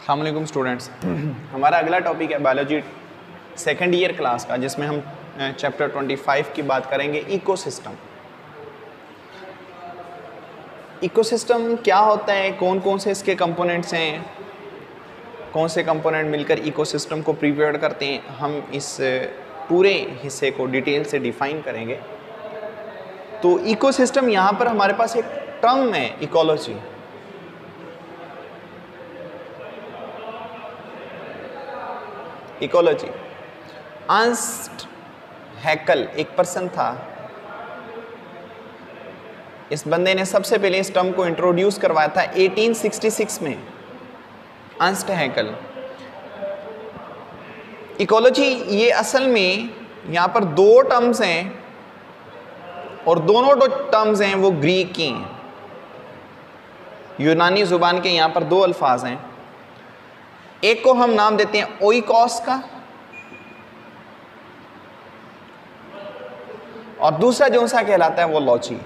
अस्सलाम वालेकुम स्टूडेंट्स। हमारा अगला टॉपिक है बायोलॉजी सेकेंड ईयर क्लास का, जिसमें हम चैप्टर 25 की बात करेंगे, इकोसिस्टम। इकोसिस्टम क्या होता है, कौन कौन से इसके कंपोनेंट्स हैं, कौन से कंपोनेंट मिलकर इकोसिस्टम को प्रिपेयर करते हैं, हम इस पूरे हिस्से को डिटेल से डिफाइन करेंगे। तो इकोसिस्टम, यहाँ पर हमारे पास एक टर्म है इकोलॉजी। इकोलॉजी, अर्नस्ट हैकल एक पर्सन था। इस बंदे ने सबसे पहले इस टर्म को इंट्रोड्यूस करवाया था 1866 में, अर्नस्ट हैकल। इकोलॉजी ये असल में यहाँ पर दो टर्म्स हैं और दोनों टर्म्स हैं वो ग्रीक की हैं, यूनानी जुबान के यहाँ पर दो अल्फाज हैं। एक को हम नाम देते हैं ओइकोस का, और दूसरा जो सा कहलाता है वो लॉजी।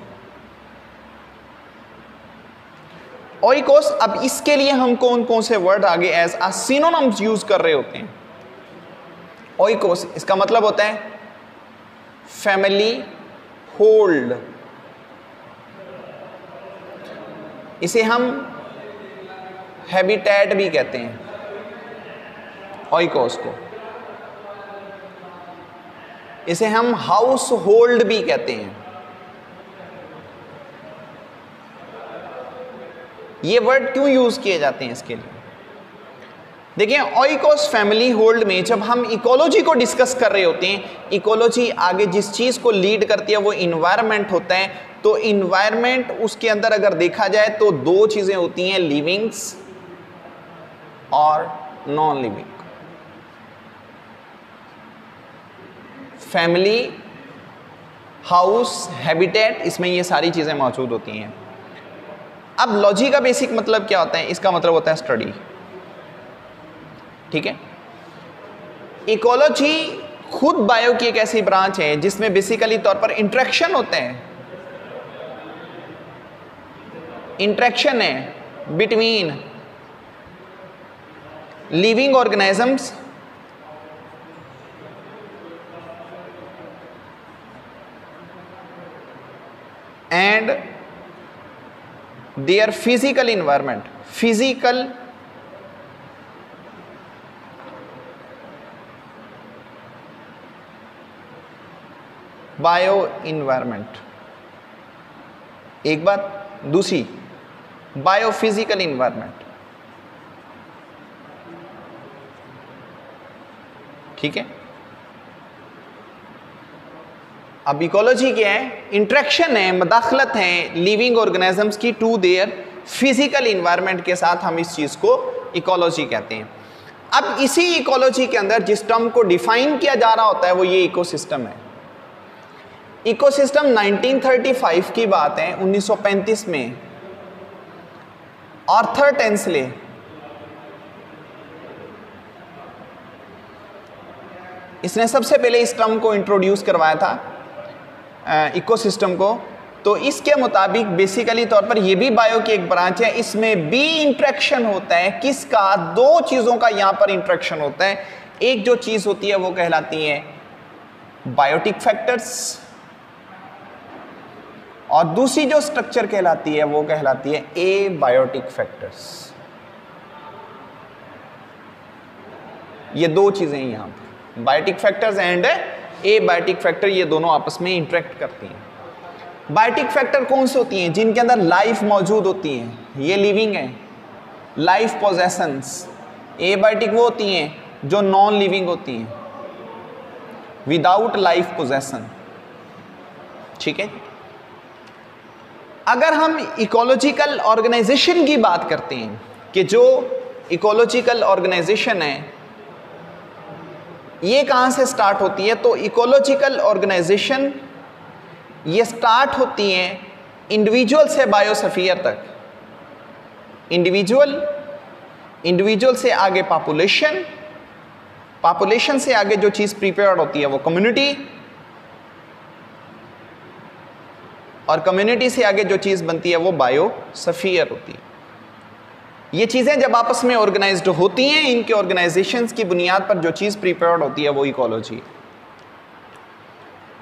ओइकोस, अब इसके लिए हम कौन कौन से वर्ड आगे एज अ सिनोनिम्स यूज कर रहे होते हैं। ओइकोस, इसका मतलब होता है फैमिली होल्ड। इसे हम हैबिटेट भी कहते हैं, ओइकोस को। इसे हम हाउस होल्ड भी कहते हैं। ये वर्ड क्यों यूज किए जाते हैं इसके लिए? देखिए, ओइकोस फैमिली होल्ड में जब हम इकोलॉजी को डिस्कस कर रहे होते हैं, इकोलॉजी आगे जिस चीज को लीड करती है वो इन्वायरमेंट होता है। तो इन्वायरमेंट, उसके अंदर अगर देखा जाए तो दो चीजें होती हैं, लिविंग्स और non living. Family, house, habitat, इसमें ये सारी चीजें मौजूद होती हैं। अब लॉजी का बेसिक मतलब क्या होता है? इसका मतलब होता है स्टडी। ठीक है, इकोलॉजी खुद बायो की एक ऐसी ब्रांच है जिसमें बेसिकली तौर पर इंटरेक्शन होते हैं, इंटरेक्शन है between living organisms and their physical environment, physical bio environment एक बात, दूसरी बायोफिजिकल इन्वायरमेंट। ठीक है, अब इकोलॉजी क्या है? इंटरेक्शन है, मदाखलत है लिविंग ऑर्गेनिजम्स की टू देयर फिजिकल इन्वायरमेंट के साथ, हम इस चीज को इकोलॉजी कहते हैं। अब इसी इकोलॉजी के अंदर जिस टर्म को डिफाइन किया जा रहा होता है वो ये इकोसिस्टम है। इकोसिस्टम 1935 की बात है, 1935 में आर्थर टेंसले इसने सबसे पहले इस टर्म को इंट्रोड्यूस करवाया था, इकोसिस्टम को। तो इसके मुताबिक बेसिकली तौर पर ये भी बायो की एक ब्रांच है, इसमें भी इंटरेक्शन होता है। किसका? दो चीजों का यहां पर इंटरेक्शन होता है। एक जो चीज होती है वो कहलाती है बायोटिक फैक्टर्स, और दूसरी जो स्ट्रक्चर कहलाती है वो कहलाती है एबायोटिक फैक्टर्स। ये दो चीजें यहां पर, biotic factors and abiotic factor, ये दोनों आपस में इंटरेक्ट करती हैं। बायोटिक फैक्टर कौन से होती हैं? जिनके अंदर लाइफ मौजूद होती है, ये लिविंग है, लाइफ पोजेशंस। एबायोटिक वो होती हैं जो नॉन लिविंग होती हैं, विदाउट लाइफ पोजेशन। ठीक है, अगर हम इकोलॉजिकल ऑर्गेनाइजेशन की बात करते हैं कि जो इकोलॉजिकल ऑर्गेनाइजेशन है ये कहां से स्टार्ट होती है, तो इकोलॉजिकल ऑर्गेनाइजेशन ये स्टार्ट होती हैं इंडिविजुअल से बायोस्फीयर तक। इंडिविजुअल से आगे पॉपुलेशन, पॉपुलेशन से आगे जो चीज प्रिपेयर्ड होती है वो कम्युनिटी, और कम्युनिटी से आगे जो चीज बनती है वो बायोस्फीयर होती है। ये चीजें जब आपस में ऑर्गेनाइज्ड होती हैं, इनके ऑर्गेनाइजेशंस की बुनियाद पर जो चीज प्रिपेयर्ड होती है वो इकोलॉजी।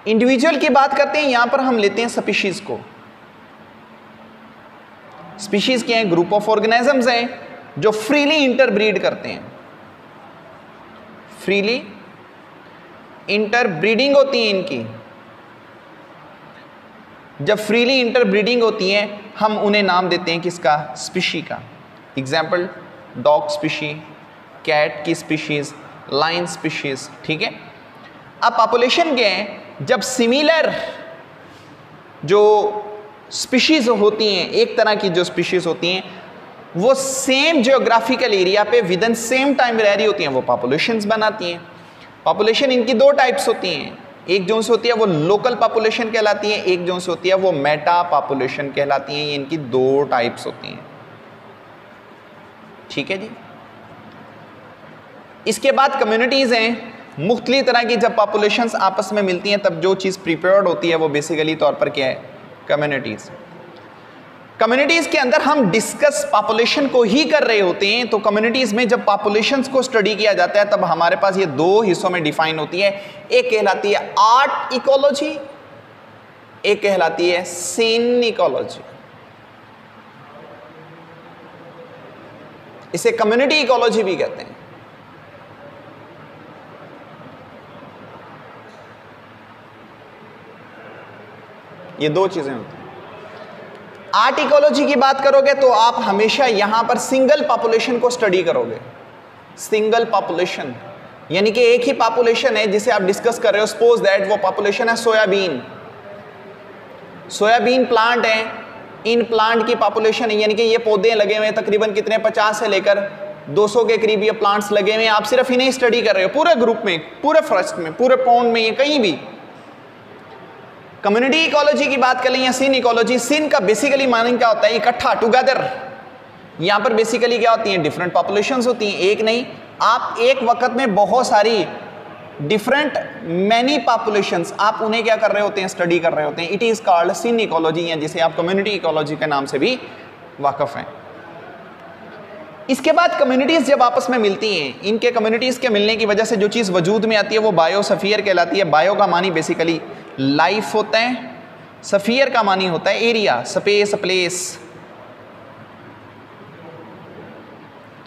इंडिविजुअल की बात करते हैं, यहां पर हम लेते हैं स्पीशीज को। स्पीशीज क्या है? ग्रुप ऑफ ऑर्गेनिजम्स हैं जो फ्रीली इंटरब्रीड करते हैं। फ्रीली इंटरब्रीडिंग होती है इनकी। जब फ्रीली इंटरब्रीडिंग होती है हम उन्हें नाम देते हैं किसका? स्पीशी का। एग्जाम्पल डॉग स्पीशी, कैट की स्पीशीज, लाइन स्पीशीज। ठीक है। अब पॉपुलेशन क्या है? जब सिमिलर जो स्पीशीज होती हैं, एक तरह की जो स्पीशीज होती हैं, वो सेम जियोग्राफिकल एरिया पे विद इन सेम टाइम रह रही होती हैं, वो पॉपुलेशंस बनाती हैं। पॉपुलेशन इनकी दो टाइप्स होती हैं, एक जो से होती है वो लोकल पॉपुलेशन कहलाती है, एक जो से होती है वो मेटा पॉपुलेशन कहलाती है। ये इनकी दो टाइप्स होती हैं। ठीक है जी। इसके बाद कम्युनिटीज हैं, मुख्तलिफ तरह की जब पॉपुलेशंस आपस में मिलती हैं तब जो चीज़ प्रिपेयर्ड होती है वो बेसिकली तौर पर क्या है? कम्युनिटीज। कम्युनिटीज के अंदर हम डिस्कस पॉपुलेशन को ही कर रहे होते हैं। तो कम्युनिटीज में जब पॉपुलेशंस को स्टडी किया जाता है तब हमारे पास ये दो हिस्सों में डिफाइन होती है। एक कहलाती है आर्ट इकोलॉजी, एक कहलाती है सीन इकोलॉजी। इसे कम्युनिटी इकोलॉजी भी कहते हैं। ये दो चीजें होती हैं। आर्ट इकोलॉजी की बात करोगे तो आप हमेशा यहां पर सिंगल पॉपुलेशन को स्टडी करोगे। सिंगल पॉपुलेशन यानी कि एक ही पॉपुलेशन है जिसे आप डिस्कस कर रहे हो। सपोज दैट वो पॉपुलेशन है सोयाबीन। सोयाबीन प्लांट है, इन प्लांट की पॉपुलेशन है, यानी कि ये पौधे लगे हुए हैं तकरीबन कितने 50 से लेकर 200 के करीब ये प्लांट्स लगे हुए हैं। आप सिर्फ इन्हें स्टडी कर रहे हो पूरे ग्रुप में, पूरे फॉरेस्ट में, पूरे पॉन्ड में, ये कहीं भी। कम्युनिटी इकोलॉजी की बात करें या सीन इकोलॉजी, सीन का बेसिकली मानिंग क्या होता है? इकट्ठा, टुगेदर। यहां पर बेसिकली क्या होती हैं? डिफरेंट पॉपुलेशंस होती हैं, एक नहीं। आप एक वक्त में बहुत सारी डिफरेंट मैनी पॉपुलेशंस आप उन्हें क्या कर रहे होते हैं? स्टडी कर रहे होते हैं। It is called synecology, या जिसे आप कम्युनिटी इकोलॉजी के नाम से भी वाकिफ हैं। इसके बाद कम्युनिटीज जब आपस में मिलती हैं, इनके कम्युनिटीज के मिलने की वजह से जो चीज वजूद में आती है वो बायोस्फीयर कहलाती है। बायो का मानी बेसिकली लाइफ होता है, स्फीयर का मानी होता है एरिया, स्पेस, प्लेस।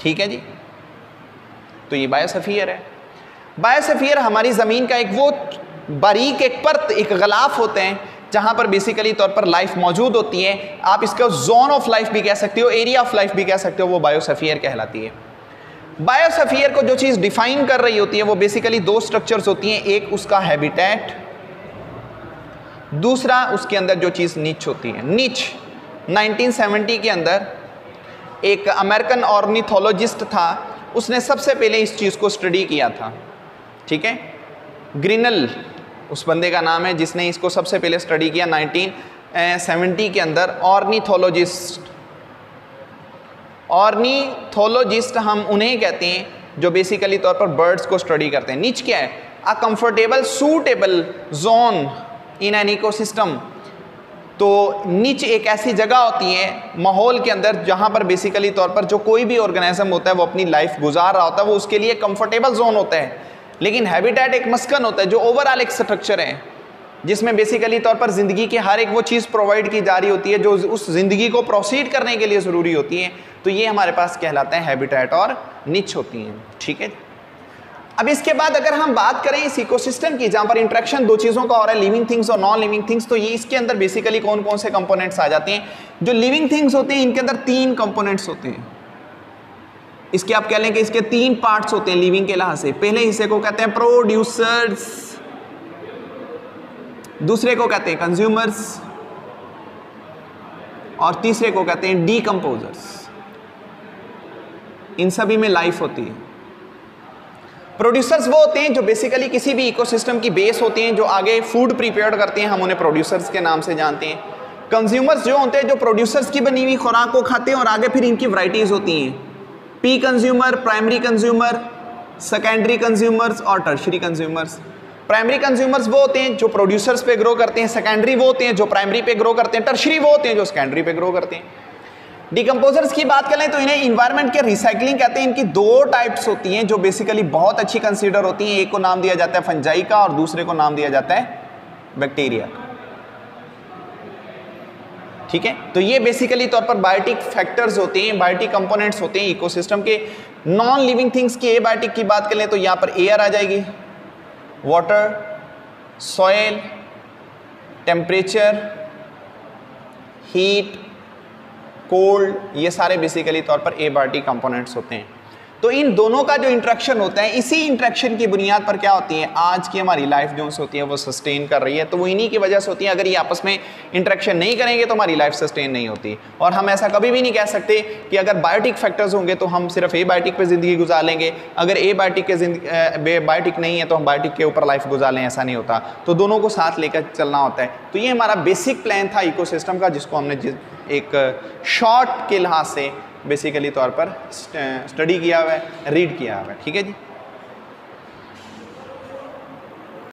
ठीक है जी। तो ये बायोस्फीयर है। बायोस्फीयर हमारी ज़मीन का एक वो बारीक एक परत, एक गलाफ होते हैं जहां पर बेसिकली तौर पर लाइफ मौजूद होती है। आप इसका जोन ऑफ लाइफ भी कह सकते हो, एरिया ऑफ लाइफ भी कह सकते हो, वो बायोस्फीयर कहलाती है। बायोस्फीयर को जो चीज़ डिफाइन कर रही होती है वो बेसिकली दो स्ट्रक्चर्स होती हैं, एक उसका हैबिटेट, दूसरा उसके अंदर जो चीज़ निच होती है। निच 1970 के अंदर एक अमेरिकन ऑर्निथोलॉजिस्ट था, उसने सबसे पहले इस चीज़ को स्टडी किया था। ठीक है, ग्रिनल उस बंदे का नाम है जिसने इसको सबसे पहले स्टडी किया 1970 के अंदर। ऑर्निथोलॉजिस्ट हम उन्हें कहते हैं जो बेसिकली तौर पर बर्ड्स को स्टडी करते हैं। निच क्या है? A comfortable suitable zone in an ecosystem. तो निच एक ऐसी जगह होती है माहौल के अंदर जहां पर बेसिकली तौर पर जो कोई भी ऑर्गेनिज्म होता है वो अपनी लाइफ गुजार रहा होता है, वो उसके लिए कंफर्टेबल जोन होता है। लेकिन हैबिटेट एक मस्कन होता है जो ओवरऑल एक स्ट्रक्चर है जिसमें बेसिकली तौर पर ज़िंदगी की हर एक वो चीज़ प्रोवाइड की जा रही होती है जो उस ज़िंदगी को प्रोसीड करने के लिए ज़रूरी होती है। तो ये हमारे पास कहलाते हैं हैबिटेट और निच होती हैं। ठीक है। अब इसके बाद अगर हम बात करें इस इकोसिस्टम की जहां पर इंटरेक्शन दो चीज़ों का हो रहा है, लिविंग थिंग्स और नॉन लिविंग थिंग्स, तो ये इसके अंदर बेसिकली कौन कौन से कंपोनेंट्स आ जाते हैं? जो लिविंग थिंग्स होते हैं इनके अंदर 3 कंपोनेंट्स होते हैं। इसके आप कह लें कि इसके 3 पार्ट्स होते हैं लिविंग के लिहाज से। पहले हिस्से को कहते हैं प्रोड्यूसर्स, दूसरे को कहते हैं कंज्यूमर्स और तीसरे को कहते हैं डीकंपोजर्स। इन सभी में लाइफ होती है। प्रोड्यूसर्स वो होते हैं जो बेसिकली किसी भी इकोसिस्टम की बेस होते हैं, जो आगे फूड प्रिपेयर करते हैं, हम उन्हें प्रोड्यूसर्स के नाम से जानते हैं। कंज्यूमर्स जो होते हैं जो प्रोड्यूसर्स की बनी हुई खुराक को खाते हैं और आगे फिर इनकी वैरायटीज होती हैं, P consumer, primary consumer, secondary consumers और टर्शरी कंज्यूमर्स। प्राइमरी कंज्यूमर्स वो होते हैं जो प्रोड्यूसर्स पे ग्रो करते हैं, सेकेंडरी वो होते हैं जो प्राइमरी पे ग्रो करते हैं, टर्शरी वो होते हैं जो सेकेंडरी पे ग्रो करते हैं। डिकम्पोजर्स की बात करें तो इन्हें इन्वायरमेंट के रिसाइकलिंग कहते हैं। इनकी दो टाइप्स होती हैं जो बेसिकली बहुत अच्छी कंसीडर होती हैं। एक को नाम दिया जाता है फंजाई का और दूसरे को नाम दिया जाता है बैक्टीरिया का। ठीक है, तो ये बेसिकली तौर पर बायोटिक फैक्टर्स होते हैं, बायोटिक कंपोनेंट्स होते हैं इकोसिस्टम के। नॉन लिविंग थिंग्स की एबायोटिक की बात करें तो यहां पर एयर आ जाएगी, water, soil, temperature, heat, cold, ये सारे बेसिकली तौर पर एबायोटिक कंपोनेंट्स होते हैं। तो इन दोनों का जो इंटरेक्शन होता है, इसी इंटरेक्शन की बुनियाद पर क्या होती है आज की हमारी लाइफ जो होती है वो सस्टेन कर रही है। तो वो इन्हीं की वजह से होती है। अगर ये आपस में इंटरेक्शन नहीं करेंगे तो हमारी लाइफ सस्टेन नहीं होती। और हम ऐसा कभी भी नहीं कह सकते कि अगर बायोटिक फैक्टर्स होंगे तो हम सिर्फ एबायोटिक पे ज़िंदगी गुजार लेंगे, अगर बायोटिक नहीं है तो हम बायोटिक के ऊपर लाइफ गुजार लें, ऐसा नहीं होता। तो दोनों को साथ लेकर चलना होता है। तो ये हमारा बेसिक प्लान था इकोसिस्टम का, जिसको हमने एक शॉर्ट के लिहाज से बेसिकली तौर पर स्टडी किया हुआ है, रीड किया हुआ है। ठीक है जी।